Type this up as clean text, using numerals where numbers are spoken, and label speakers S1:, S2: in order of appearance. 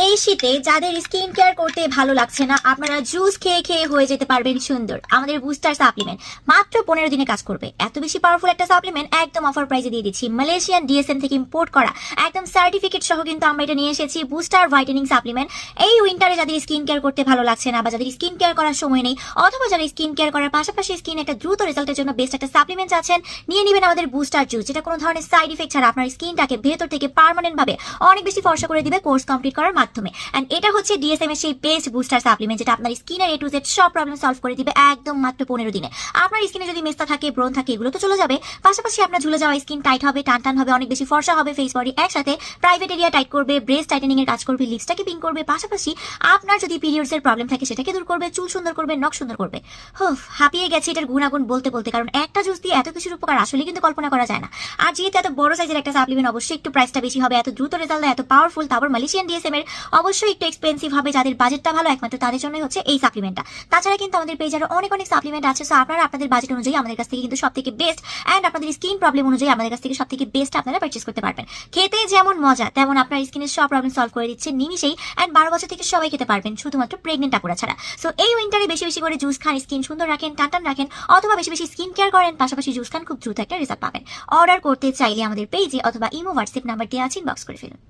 S1: এই শীতে যাদের স্কিন কেয়ার করতে ভালো লাগছে না, আপনারা জুস খেয়ে খেয়ে হয়ে যেতে পারবেন সুন্দর। আমাদের বুস্টার সাপ্লিমেন্ট মাত্র 15 দিনে কাজ করবে। এত বেশি পাওয়ারফুল একটা সাপ্লিমেন্ট একদম অফার প্রাইসে দিয়ে দিচ্ছি। মালয়েশিয়ান ডিএসএম থেকে ইম্পোর্ট করা একদম সার্টিফিকেট সহ কিন্তু আমরা এটা নিয়ে এসেছি, বুস্টার ভাইটেনিং সাপ্লিমেন্ট। এই উইন্টারে যাদের স্কিন কেয়ার করতে ভালো লাগছে না, বা যাদের স্কিন কেয়ার করার সময় নেই, অথবা যারা স্কিন কেয়ার করার পাশাপাশি স্কিন একটা দ্রুত রেজাল্টের জন্য বেস্ট একটা সাপ্লিমেন্ট আছেন, নিয়ে নেবেন আমাদের বুস্টার জুস, যেটা কোনো ধরনের সাইড ইফেক্ট ছাড়া আপনার স্কিনটাকে ভেতর থেকে পার্মানেন্ট ভাবে অনেক বেশি ফর্সা করে দিবে কোর্স কমপ্লিট করার মাধ্যমে। এন্ড এটা হচ্ছে ডিএসএম এর সেই বেস্ট বুস্টার সাপ্লিমেন্ট, যেটা আপনার স্কিনের এ টু জেড সব প্রবলেম সলভ করে দিবে একদম মাত্র 15 দিনে। আপনার স্কিনে যদি মেস্তা থাকে, ব্রণ থাকে, এগুলো তো চলে যাবে। পাশাপাশি আপনার ঝুলে যাওয়া স্কিন টাইট হবে, টান টান হবে, অনেক বেশি ফর্সা হবে, ফেস বডি একসাথে। প্রাইভেট এরিয়া টাইট করবে, ব্রেস্ট টাইটেনিং এর কাজ করবে, লিপসটাকে পিঙ্ক করবে। পাশাপাশি আপনার যদি পিরিয়ডস এর প্রবলেম থাকে সেটাকে দূর করবে, চুল সুন্দর করবে, নখ সুন্দর করবে। হাঁপিয়ে গেছে এটার গুণাগুণ বলতে বলতে, কারণ একটা জুস দিয়ে এত কিছুর উপকার আসলে কিন্তু কল্পনা করা যায় না। আর যেহেতু এত বড় সাইজের একটা সাপ্লিমেন্ট, অবশ্যই একটু প্রাইসটা বেশি হবে। এত দ্রুত রেজাল্ট দেয়, এত পাওয়ারফুল, তারপর মালয়েশিয়ান ডিএসএম এর, অবশ্যই একটু এক্সপেন্সিভ হবে। যাদের বাজেটটা ভালো, একমাত্র তাদের জন্যই হচ্ছে এই সাপ্লিমেন্টটা। তাছাড়া কিন্তু আমাদের পেজে আরো অনেক অনেক সাপ্লিমেন্ট আছে। সো আপনারা আপনাদের বাজেট অনুযায়ী আমাদের কাছ থেকে কিন্তু সবথেকে বেস্ট, এন্ড আপনাদের স্কিন প্রবলেম অনুযায়ী আমাদের কাছ থেকে সবথেকে বেস্ট আপনারা পারচেজ করতে পারবেন। খেতে যেমন মজা, তেমন আপনার স্কিনের সব প্রবলেম সলভ করে দিচ্ছে নিমিশেই। এন্ড 12 বছর থেকে সবাই খেতে পারবেন, শুধুমাত্র প্রেগনেন্ট আপুরা ছাড়া। সো এই উইন্টারে বেশি বেশি করে জুস খান, স্কিন সুন্দর রাখেন, টান রাখেন, অথবা বেশি বেশি স্কিন কেয়ার করেন, পাশাপাশি জুস খান, খুব দ্রুত একটা রেজাল্ট পাবেন। অর্ডার করতে চাইলে আমাদের পেজে অথবা ইমো হোয়াটসঅ্যাপ নাম্বার দেওয়া আছে, ইনবক্স করে ফেলুন।